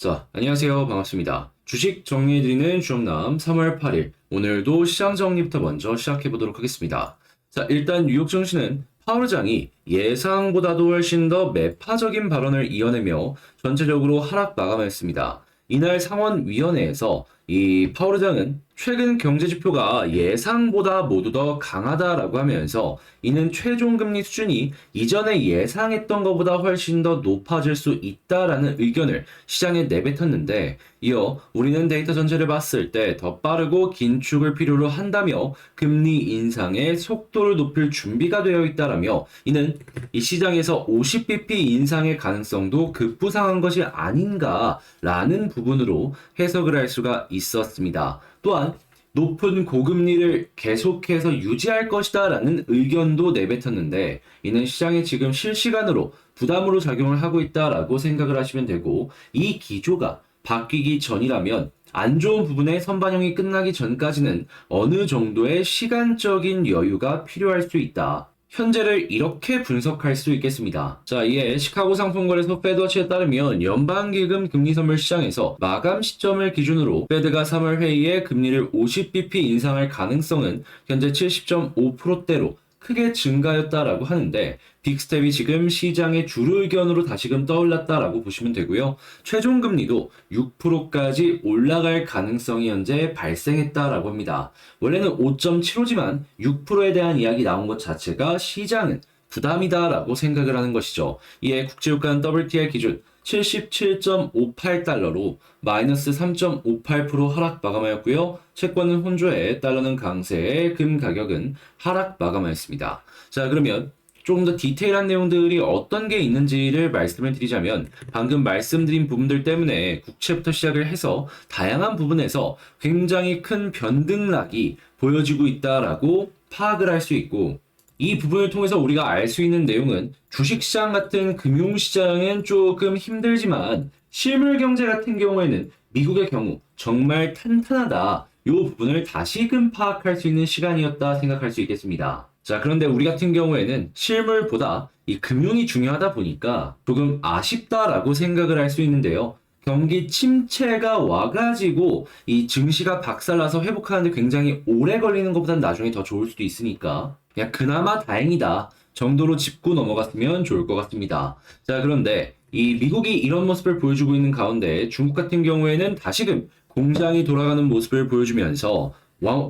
자, 안녕하세요. 반갑습니다. 주식 정리해드리는 주영남 3월 8일. 오늘도 시장 정리부터 먼저 시작해보도록 하겠습니다. 자, 일단 뉴욕 증시는 파월 의장이 예상보다도 훨씬 더 매파적인 발언을 이어내며 전체적으로 하락 마감했습니다. 이날 상원위원회에서 이 파월 의장은 최근 경제 지표가 예상보다 모두 더 강하다라고 하면서 이는 최종 금리 수준이 이전에 예상했던 것보다 훨씬 더 높아질 수 있다라는 의견을 시장에 내뱉었는데, 이어 우리는 데이터 전체를 봤을 때 더 빠르고 긴축을 필요로 한다며 금리 인상의 속도를 높일 준비가 되어 있다라며, 이는 이 시장에서 50bp 인상의 가능성도 급부상한 것이 아닌가라는 부분으로 해석을 할 수가 있었습니다. 또한 높은 고금리를 계속해서 유지할 것이다 라는 의견도 내뱉었는데, 이는 시장에 지금 실시간으로 부담으로 작용을 하고 있다라고 생각을 하시면 되고, 이 기조가 바뀌기 전이라면 안 좋은 부분의 선반영이 끝나기 전까지는 어느 정도의 시간적인 여유가 필요할 수 있다. 현재를 이렇게 분석할 수 있겠습니다. 자, 이에 시카고 상품거래소 페드워치에 따르면 연방기금 금리선물 시장에서 마감 시점을 기준으로 페드가 3월 회의에 금리를 50bp 인상할 가능성은 현재 70.5%대로 크게 증가했다라고 하는데, 빅스텝이 지금 시장의 주류 의견으로 다시금 떠올랐다라고 보시면 되고요. 최종 금리도 6%까지 올라갈 가능성이 현재 발생했다라고 합니다. 원래는 5.75지만 6%에 대한 이야기 나온 것 자체가 시장은 부담이다라고 생각을 하는 것이죠. 이에 국제유가는 WTI 기준 77.58달러로 마이너스 3.58% 하락 마감하였고요. 채권은 혼조해 달러는 강세에 금 가격은 하락 마감하였습니다. 자, 그러면 조금 더 디테일한 내용들이 어떤 게 있는지를 말씀을 드리자면, 방금 말씀드린 부분들 때문에 국채부터 시작을 해서 다양한 부분에서 굉장히 큰 변등락이 보여지고 있다라고 파악을 할 수 있고, 이 부분을 통해서 우리가 알 수 있는 내용은 주식시장 같은 금융시장은 조금 힘들지만 실물 경제 같은 경우에는 미국의 경우 정말 탄탄하다, 이 부분을 다시금 파악할 수 있는 시간이었다 생각할 수 있겠습니다. 자, 그런데 우리 같은 경우에는 실물보다 이 금융이 중요하다 보니까 조금 아쉽다라고 생각을 할 수 있는데요. 경기 침체가 와가지고 이 증시가 박살나서 회복하는데 굉장히 오래 걸리는 것보다는 나중에 더 좋을 수도 있으니까 그냥 그나마 다행이다 정도로 짚고 넘어갔으면 좋을 것 같습니다. 자, 그런데 이 미국이 이런 모습을 보여주고 있는 가운데 중국 같은 경우에는 다시금 공장이 돌아가는 모습을 보여주면서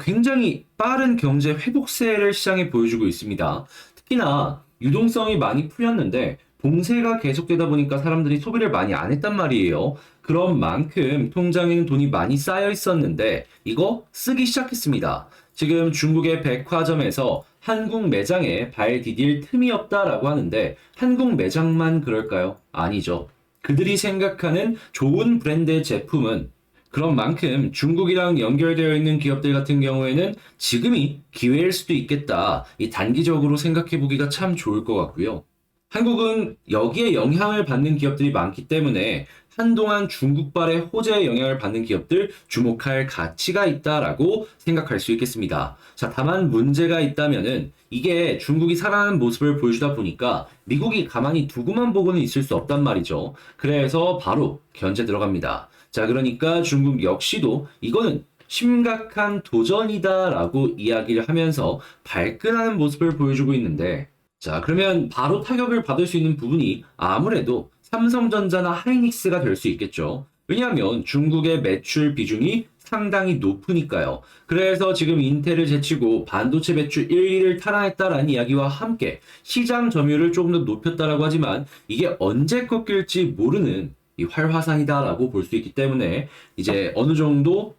굉장히 빠른 경제 회복세를 시장에 보여주고 있습니다. 특히나 유동성이 많이 풀렸는데 봉쇄가 계속되다 보니까 사람들이 소비를 많이 안 했단 말이에요. 그런 만큼 통장에는 돈이 많이 쌓여 있었는데 이거 쓰기 시작했습니다. 지금 중국의 백화점에서 한국 매장에 발 디딜 틈이 없다라고 하는데, 한국 매장만 그럴까요? 아니죠. 그들이 생각하는 좋은 브랜드의 제품은 그런 만큼 중국이랑 연결되어 있는 기업들 같은 경우에는 지금이 기회일 수도 있겠다. 이 단기적으로 생각해 보기가 참 좋을 것 같고요. 한국은 여기에 영향을 받는 기업들이 많기 때문에 한동안 중국발의 호재에 영향을 받는 기업들 주목할 가치가 있다라고 생각할 수 있겠습니다. 자, 다만 문제가 있다면은 이게 중국이 살아나는 모습을 보여주다 보니까 미국이 가만히 두고만 보고는 있을 수 없단 말이죠. 그래서 바로 견제 들어갑니다. 자, 그러니까 중국 역시도 이거는 심각한 도전이다라고 이야기를 하면서 발끈하는 모습을 보여주고 있는데, 자, 그러면 바로 타격을 받을 수 있는 부분이 아무래도 삼성전자나 하이닉스가 될 수 있겠죠. 왜냐하면 중국의 매출 비중이 상당히 높으니까요. 그래서 지금 인텔을 제치고 반도체 매출 1위를 탈환했다라는 이야기와 함께 시장 점유율을 조금 더 높였다라고 하지만 이게 언제 꺾일지 모르는 이 활화산이다라고 볼 수 있기 때문에 이제 어느 정도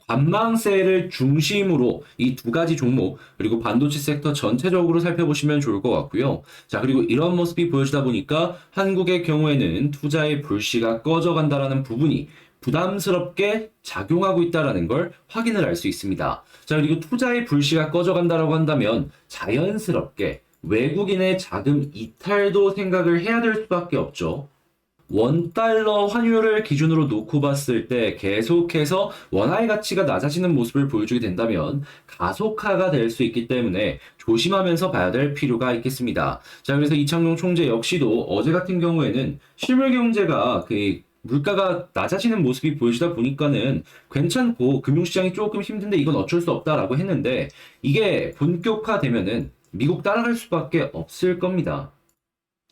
관망세를 중심으로 이 두 가지 종목 그리고 반도체 섹터 전체적으로 살펴보시면 좋을 것 같고요. 자, 그리고 이런 모습이 보여지다 보니까 한국의 경우에는 투자의 불씨가 꺼져간다라는 부분이 부담스럽게 작용하고 있다는 걸 확인을 할 수 있습니다. 자, 그리고 투자의 불씨가 꺼져간다라고 한다면 자연스럽게 외국인의 자금 이탈도 생각을 해야 될 수밖에 없죠. 원달러 환율을 기준으로 놓고 봤을 때 계속해서 원화의 가치가 낮아지는 모습을 보여주게 된다면 가속화가 될 수 있기 때문에 조심하면서 봐야 될 필요가 있겠습니다. 자, 그래서 이창용 총재 역시도 어제 같은 경우에는 실물 경제가 물가가 낮아지는 모습이 보여지다 보니까는 괜찮고 금융시장이 조금 힘든데 이건 어쩔 수 없다라고 했는데 이게 본격화되면은 미국 따라갈 수밖에 없을 겁니다.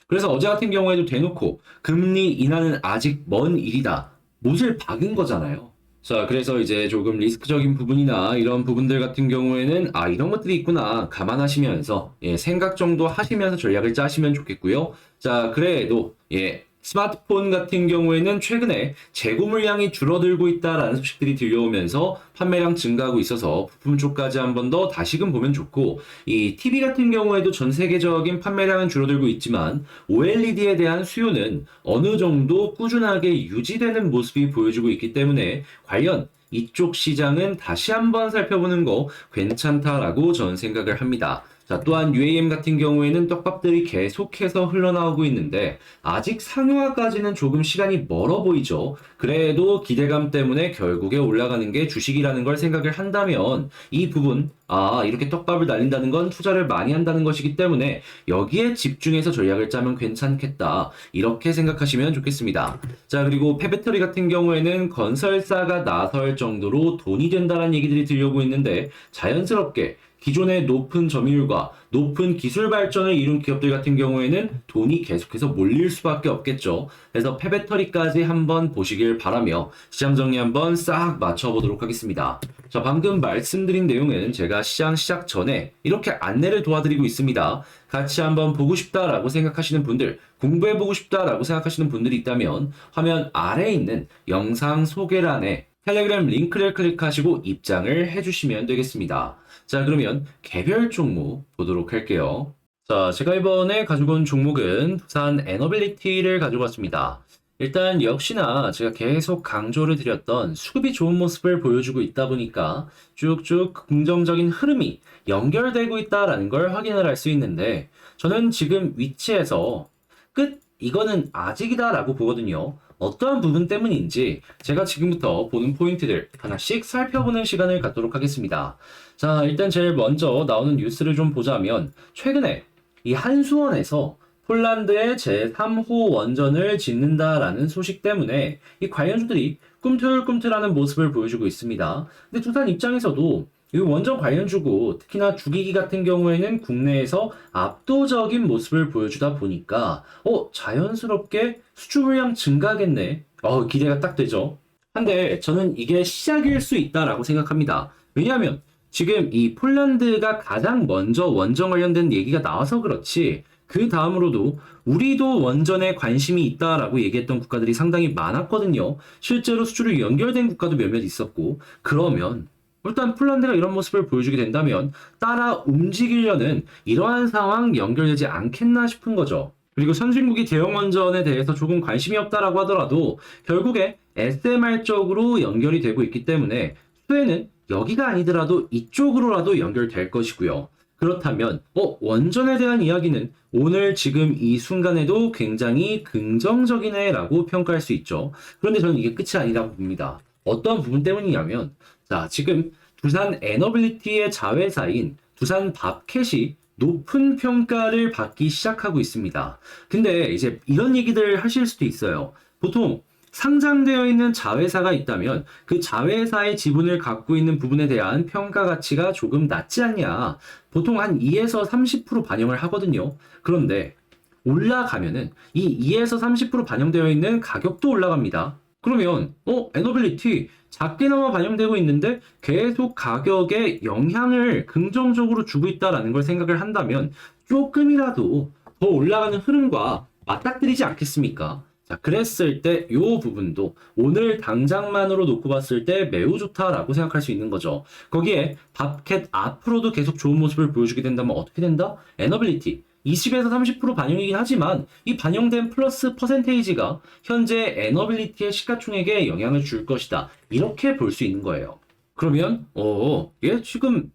그래서 어제 같은 경우에도 대놓고 금리 인하는 아직 먼 일이다. 못을 박은 거잖아요. 자, 그래서 이제 조금 리스크적인 부분이나 이런 부분들 같은 경우에는 이런 것들이 있구나 감안하시면서 생각 정도 하시면서 전략을 짜시면 좋겠고요. 자, 그래도 스마트폰 같은 경우에는 최근에 재고 물량이 줄어들고 있다라는 소식들이 들려오면서 판매량 증가하고 있어서 부품 쪽까지 한 번 더 다시금 보면 좋고, 이 TV 같은 경우에도 전 세계적인 판매량은 줄어들고 있지만 OLED에 대한 수요는 어느 정도 꾸준하게 유지되는 모습이 보여지고 있기 때문에 과연 이쪽 시장은 다시 한번 살펴보는 거 괜찮다라고 저는 생각을 합니다. 자, 또한 UAM 같은 경우에는 떡밥들이 계속해서 흘러나오고 있는데 아직 상용화까지는 조금 시간이 멀어 보이죠. 그래도 기대감 때문에 결국에 올라가는 게 주식이라는 걸 생각을 한다면 이 부분, 이렇게 떡밥을 날린다는 건 투자를 많이 한다는 것이기 때문에 여기에 집중해서 전략을 짜면 괜찮겠다. 이렇게 생각하시면 좋겠습니다. 자, 그리고 폐배터리 같은 경우에는 건설사가 나설 정도로 돈이 된다는 얘기들이 들려오고 있는데 자연스럽게 기존의 높은 점유율과 높은 기술 발전을 이룬 기업들 같은 경우에는 돈이 계속해서 몰릴 수밖에 없겠죠. 그래서 폐배터리까지 한번 보시길 바라며 시장 정리 한번 싹 맞춰보도록 하겠습니다. 자, 방금 말씀드린 내용은 제가 시장 시작 전에 이렇게 안내를 도와드리고 있습니다. 같이 한번 보고 싶다라고 생각하시는 분들, 공부해보고 싶다라고 생각하시는 분들이 있다면 화면 아래에 있는 영상 소개란에 텔레그램 링크를 클릭하시고 입장을 해주시면 되겠습니다. 자, 그러면 개별 종목 보도록 할게요. 자, 제가 이번에 가지고 온 종목은 두산 에너빌리티를 가지고 왔습니다. 일단 역시나 제가 계속 강조를 드렸던 수급이 좋은 모습을 보여주고 있다 보니까 쭉쭉 긍정적인 흐름이 연결되고 있다는 걸 확인을 할 수 있는데 저는 지금 위치에서 이거는 아직이다라고 보거든요. 어떠한 부분 때문인지 제가 지금부터 보는 포인트들 하나씩 살펴보는 시간을 갖도록 하겠습니다. 자, 일단 제일 먼저 나오는 뉴스를 좀 보자면 최근에 이 한수원에서 폴란드의 제3호 원전을 짓는다라는 소식 때문에 이 관련주들이 꿈틀꿈틀하는 모습을 보여주고 있습니다. 근데 두산 입장에서도 이 원전 관련주고 특히나 주기기 같은 경우에는 국내에서 압도적인 모습을 보여주다 보니까 자연스럽게 수주 물량 증가겠네. 기대가 딱 되죠. 한데 저는 이게 시작일 수 있다라고 생각합니다. 왜냐하면 지금 이 폴란드가 가장 먼저 원전 관련된 얘기가 나와서 그렇지 그 다음으로도 우리도 원전에 관심이 있다라고 얘기했던 국가들이 상당히 많았거든요. 실제로 수주로 연결된 국가도 몇몇 있었고 그러면 일단 폴란드가 이런 모습을 보여주게 된다면 따라 움직이려는 이러한 상황 연결되지 않겠나 싶은 거죠. 그리고 선진국이 대형 원전에 대해서 조금 관심이 없다라고 하더라도 결국에 SMR 쪽으로 연결이 되고 있기 때문에 수혜는 여기가 아니더라도 이쪽으로라도 연결될 것이고요. 그렇다면 원전에 대한 이야기는 오늘 지금 이 순간에도 굉장히 긍정적이네 라고 평가할 수 있죠. 그런데 저는 이게 끝이 아니라고 봅니다. 어떤 부분 때문이냐면 자, 지금 두산 에너빌리티의 자회사인 두산 밥캣이 높은 평가를 받기 시작하고 있습니다. 근데 이제 이런 얘기들 하실 수도 있어요. 보통 상장되어 있는 자회사가 있다면 그 자회사의 지분을 갖고 있는 부분에 대한 평가 가치가 조금 낮지 않냐. 보통 한 2에서 30% 반영을 하거든요. 그런데 올라가면은 이 2에서 30% 반영되어 있는 가격도 올라갑니다. 그러면 에너빌리티 작게나마 반영되고 있는데 계속 가격에 영향을 긍정적으로 주고 있다는 걸 생각을 한다면 조금이라도 더 올라가는 흐름과 맞닥뜨리지 않겠습니까? 자, 그랬을 때 이 부분도 오늘 당장만으로 놓고 봤을 때 매우 좋다라고 생각할 수 있는 거죠. 거기에 밥캣 앞으로도 계속 좋은 모습을 보여주게 된다면 어떻게 된다? 에너빌리티 20에서 30% 반영이긴 하지만 이 반영된 플러스 퍼센테이지가 현재 에너빌리티의 시가총액에 영향을 줄 것이다. 이렇게 볼 수 있는 거예요. 그러면 얘 지금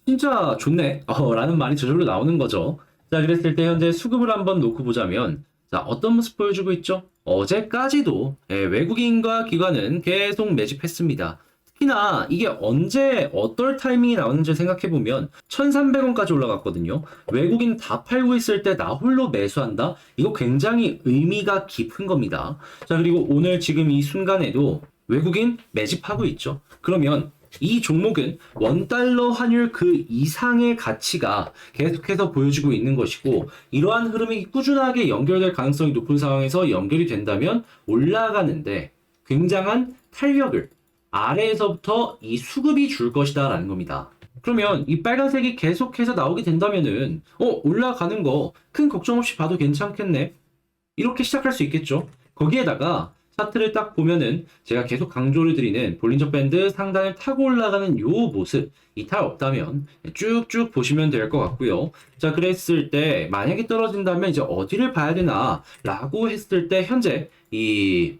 진짜 좋네 라는 말이 저절로 나오는 거죠. 자, 그랬을 때 현재 수급을 한번 놓고 보자면 자, 어떤 모습 보여주고 있죠? 어제까지도 외국인과 기관은 계속 매집했습니다. 특히나 이게 언제 어떨 타이밍이 나오는지 생각해보면 1,300원까지 올라갔거든요. 외국인 다 팔고 있을 때 나 홀로 매수한다? 이거 굉장히 의미가 깊은 겁니다. 자, 그리고 오늘 지금 이 순간에도 외국인 매집하고 있죠. 그러면 이 종목은 원달러 환율 그 이상의 가치가 계속해서 보여주고 있는 것이고, 이러한 흐름이 꾸준하게 연결될 가능성이 높은 상황에서 연결이 된다면 올라가는데 굉장한 탄력을 아래에서부터 이 수급이 줄 것이다 라는 겁니다. 그러면 이 빨간색이 계속해서 나오게 된다면은 올라가는 거 큰 걱정 없이 봐도 괜찮겠네, 이렇게 시작할 수 있겠죠. 거기에다가 차트를 딱 보면은 제가 계속 강조를 드리는 볼린저 밴드 상단을 타고 올라가는 요 모습, 이탈 없다면 쭉쭉 보시면 될 것 같고요. 자, 그랬을 때 만약에 떨어진다면 이제 어디를 봐야 되나 라고 했을 때 현재 이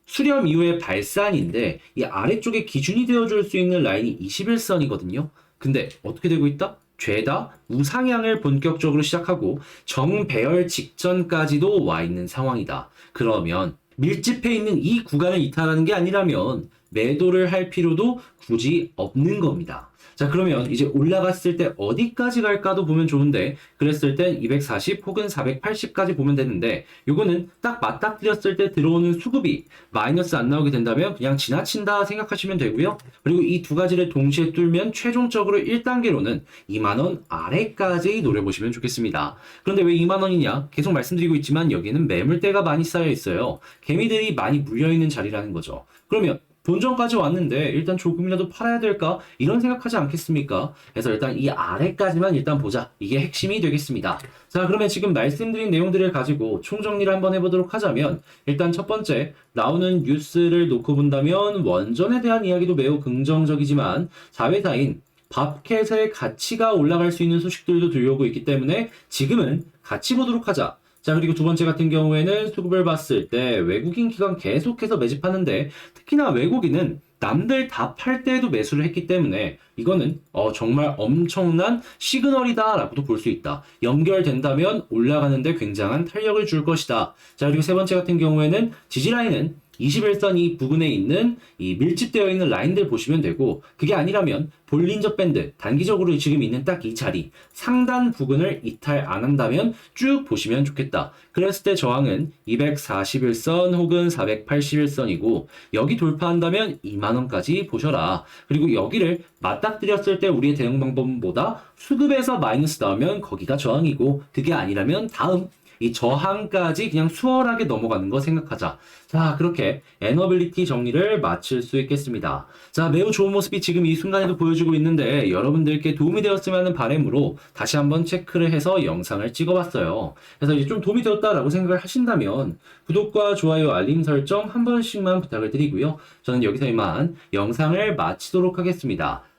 수렴 이후의 발산인데 이 아래쪽에 기준이 되어줄 수 있는 라인이 21선이거든요. 근데 어떻게 되고 있다? 죄다 우상향을 본격적으로 시작하고 정배열 직전까지도 와 있는 상황이다. 그러면 밀집해 있는 이 구간을 이탈하는 게 아니라면 매도를 할 필요도 굳이 없는 겁니다. 자, 그러면 이제 올라갔을 때 어디까지 갈까도 보면 좋은데, 그랬을 땐 240 혹은 480까지 보면 되는데, 요거는 딱 맞닥뜨렸을 때 들어오는 수급이 마이너스 안 나오게 된다면 그냥 지나친다 생각하시면 되고요. 그리고 이 두 가지를 동시에 뚫면 최종적으로 1단계로는 2만원 아래까지 노려보시면 좋겠습니다. 그런데 왜 2만원이냐? 계속 말씀드리고 있지만 여기는 매물대가 많이 쌓여 있어요. 개미들이 많이 물려있는 자리라는 거죠. 그러면 본전까지 왔는데 일단 조금이라도 팔아야 될까? 이런 생각하지 않겠습니까? 그래서 일단 이 아래까지만 일단 보자. 이게 핵심이 되겠습니다. 자, 그러면 지금 말씀드린 내용들을 가지고 총정리를 한번 해보도록 하자면, 일단 첫 번째 나오는 뉴스를 놓고 본다면 원전에 대한 이야기도 매우 긍정적이지만 자회사인 밥캣의 가치가 올라갈 수 있는 소식들도 들려오고 있기 때문에 지금은 같이 보도록 하자. 자, 그리고 두 번째 같은 경우에는 수급을 봤을 때 외국인 기관 계속해서 매집하는데, 특히나 외국인은 남들 다 팔 때에도 매수를 했기 때문에 이거는 정말 엄청난 시그널이다 라고도 볼 수 있다. 연결된다면 올라가는데 굉장한 탄력을 줄 것이다. 자, 그리고 세 번째 같은 경우에는 지지라인은 21선 이 부근에 있는 이 밀집되어 있는 라인들 보시면 되고, 그게 아니라면 볼린저 밴드 단기적으로 지금 있는 딱 이 자리 상단 부근을 이탈 안 한다면 쭉 보시면 좋겠다. 그랬을 때 저항은 241선 혹은 481선이고 여기 돌파한다면 2만원까지 보셔라. 그리고 여기를 맞닥뜨렸을 때 우리의 대응 방법은 뭐다? 수급에서 마이너스 나오면 거기가 저항이고, 그게 아니라면 다음 이 저항까지 그냥 수월하게 넘어가는 거 생각하자. 자, 그렇게 에너빌리티 정리를 마칠 수 있겠습니다. 자, 매우 좋은 모습이 지금 이 순간에도 보여주고 있는데 여러분들께 도움이 되었으면 하는 바람으로 다시 한번 체크를 해서 영상을 찍어봤어요. 그래서 이제 좀 도움이 되었다라고 생각을 하신다면 구독과 좋아요, 알림 설정 한 번씩만 부탁을 드리고요. 저는 여기서 이만 영상을 마치도록 하겠습니다.